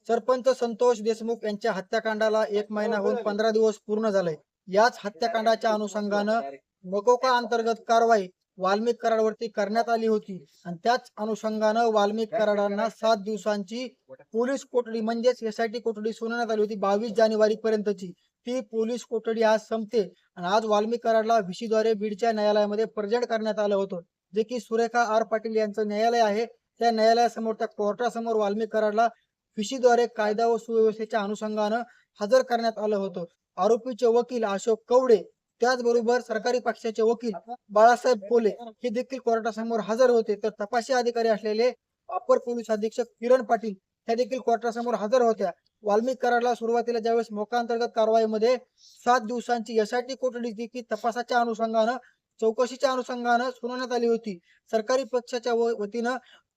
सरपंच संतोष देशमुख यांच्या हत्याकांडाला 1 महिना होऊन 15 दिवस पूर्ण झाले। याच हत्याकांडाच्या अनुषंगानं मकोका अंतर्गत कारवाई वाल्मिक कराडवरती करण्यात आली होती आणि त्याच अनुषंगानं वाल्मिक कराडांना 7 दिवसांची पोलीस कोठडी म्हणजेच एसआयटी कोठडी सुनावण्यात आली होती 22 जानेवारी पर्यंतची। ती पोलीस कोठडी आज संपते आणि आज वाल्मिक कराडला व्हीसीद्वारे बीडच्या न्यायालयामध्ये प्रेझेंट करण्यात आलं होतं, जे की सुरेखा आर पाटील यांचं न्यायालय आहे। त्या न्यायालयासमोर त्या कोर्टासमोर वाल्मिक कराडला व्हीसीद्वारे कायदा व सुव्यवस्थेच्या अनुषंगानं हजर करण्यात आलं होतं। आरोपीचे वकील अशोक कवडे त्याचबरोबर सरकारी पक्षाचे वकील बाळासाहेब कोले हे देखील कोर्टासमोर हजर होते। तर तपासी अधिकारी असलेले अपर पोलीस अधीक्षक किरण पाटील त्या देखील कोर्टासमोर हजर होत्या। वाल्मिक कराडला सुरुवातीला ज्यावेळेस मोका अंतर्गत कारवाईमध्ये 7 दिवसांची एसआयटी कोठडी जी की तपासाच्या अनुषंगानं चौकशीच्या अनुषंगानं सुनावण्यात आली होती। सरकारी पक्षाच्या वतीनं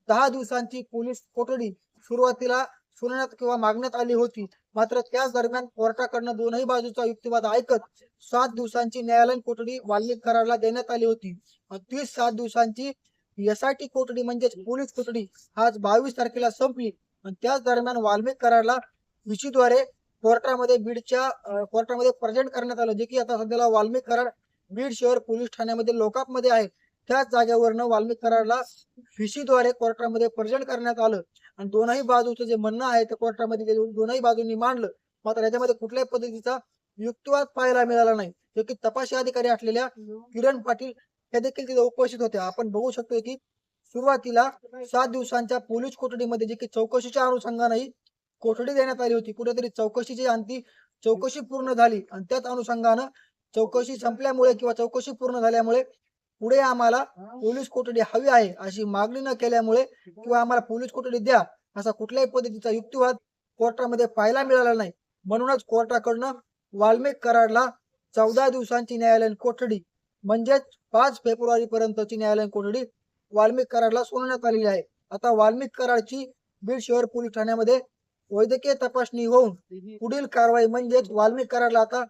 10 दिवसांची पोलीस कोठडी सुरुवातीला सुनावण्यात किंवा मागण्यात आली होती। मात्र त्याच दरम्यान कोर्टाकडनं दोनही बाजूचा युक्तिवाद ऐकत 7 दिवसांची न्यायालयीन कोठडी वाल्मिक कराडला देण्यात आली होती। ती 7 दिवसांची एसआयटी कोठडी म्हणजेच पोलीस कोठडी आज 22 तारखेला संपली आणि त्याच दरम्यान वाल्मिक कराडला व्हीसीद्वारे कोर्टामध्ये प्रेझेंट करण्यात आलं, जे की आता सध्याला वाल्मिक कराड बीड शहर पोलीस ठाण्यामध्ये लोकापमध्ये आहे। त्याच जागेवरनं वाल्मिक कराडला व्हीसीद्वारे कोर्टामध्ये प्रेझेंट करण्यात आलं आणि दोनही बाजूचं जे म्हणणं आहे ते कोर्टामध्ये दोनही बाजूंनी मांडलं। मात्र याच्यामध्ये कुठल्याही पद्धतीचा युक्तिवाद पाहायला मिळाला नाही, जो की तपासी अधिकारी असलेल्या किरण पाटील हे देखील तिथे उपस्थित होते। आपण बघू शकतो की सुरुवातीला 7 दिवसांच्या पोलीस कोठडीमध्ये जे की चौकशीच्या अनुषंगाने कोठडी देण्यात आली होती, कुठेतरी चौकशीची अंती चौकशी पूर्ण झाली आणि त्याच अनुषंगानं चौकशी संपल्यामुळे किंवा चौकशी पूर्ण झाल्यामुळे पुढे आम्हाला पोलीस कोठडी हवी आहे अशी मागणी न केल्यामुळे किंवा आम्हाला पोलीस कोठडी द्या असा कुठल्याही पद्धतीचा युक्तिवाद कोर्टामध्ये पाहायला मिळाला नाही। म्हणूनच कोर्टाकडनं वाल्मिक कराडला 14 दिवसांची न्यायालयीन कोठडी म्हणजेच 5 फेब्रुवारी पर्यंतची न्यायालयीन कोठडी वाल्मिक कराडला सुनावण्यात आलेली आहे। आता वाल्मिक कराडची बीड शहर पोलीस ठाण्यामध्ये वैद्यकीय तपासणी होऊन पुढील कारवाई म्हणजेच वाल्मिक कराडला आता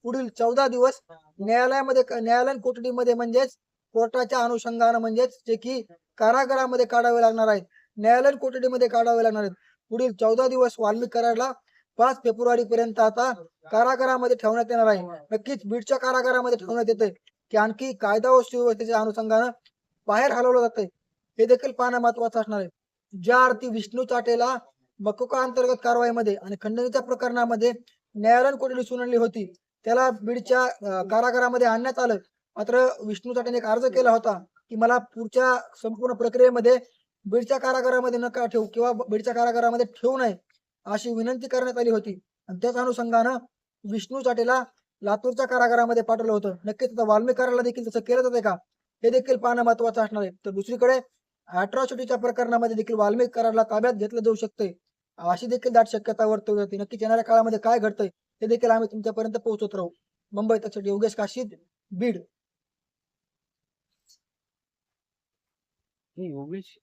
पुढील 14 दिवस न्यायालयीन कोठडीमध्ये म्हणजेच कोर्टाच्या अनुषंगानं म्हणजेच जे की कारागृहामध्ये काढावे लागणार आहेत, न्यायालयीन कोठडीमध्ये काढावे लागणार आहेत। पुढील 14 दिवस वाल्मिक कराडला 5 फेब्रुवारी पर्यंत आता कारागृहामध्ये ठेवण्यात येणार आहे। नक्कीच बीडच्या कारागृहामध्ये ठेवण्यात येते की आणखी कायदा व सुव्यवस्थेच्या अनुषंगानं बाहेर हलवलं जातंय हे देखील पाहणं महत्वाचं असणार आहे। ज्या अर्थी विष्णू चाटेला मकोका अंतर्गत कारवाईमध्ये आणि खंडणीच्या प्रकरणामध्ये न्यायालयीन कोठडी सुनावली होती, त्याला बीडच्या कारागृहामध्ये आणण्यात आलं। मात्र विष्णू चाटेने एक अर्ज केला होता की मला पुढच्या संपूर्ण प्रक्रियेमध्ये बीडच्या कारागृहामध्ये नका ठेवू किंवा बीडच्या कारागृहामध्ये ठेवू नये अशी विनंती करण्यात आली होती आणि त्याच अनुषंगानं विष्णू चाटेला लातूरच्या कारागृहामध्ये पाठवलं होतं। नक्कीच आता वाल्मिक कराडला देखील तसं केलं जाते का हे देखील पाहणं महत्वाचं असणार आहे। तर दुसरीकडे अॅट्रॉसिटीच्या प्रकरणामध्ये देखील वाल्मिक कराडला ताब्यात घेतलं जाऊ शकते अशी देखील दाट शक्यता वर्तवली जाते। नक्कीच येणाऱ्या काळामध्ये काय घडतंय ते देखील आम्ही तुमच्यापर्यंत पोहोचवत राहू। मुंबई तक योगेश काशीद, बीड। योगेश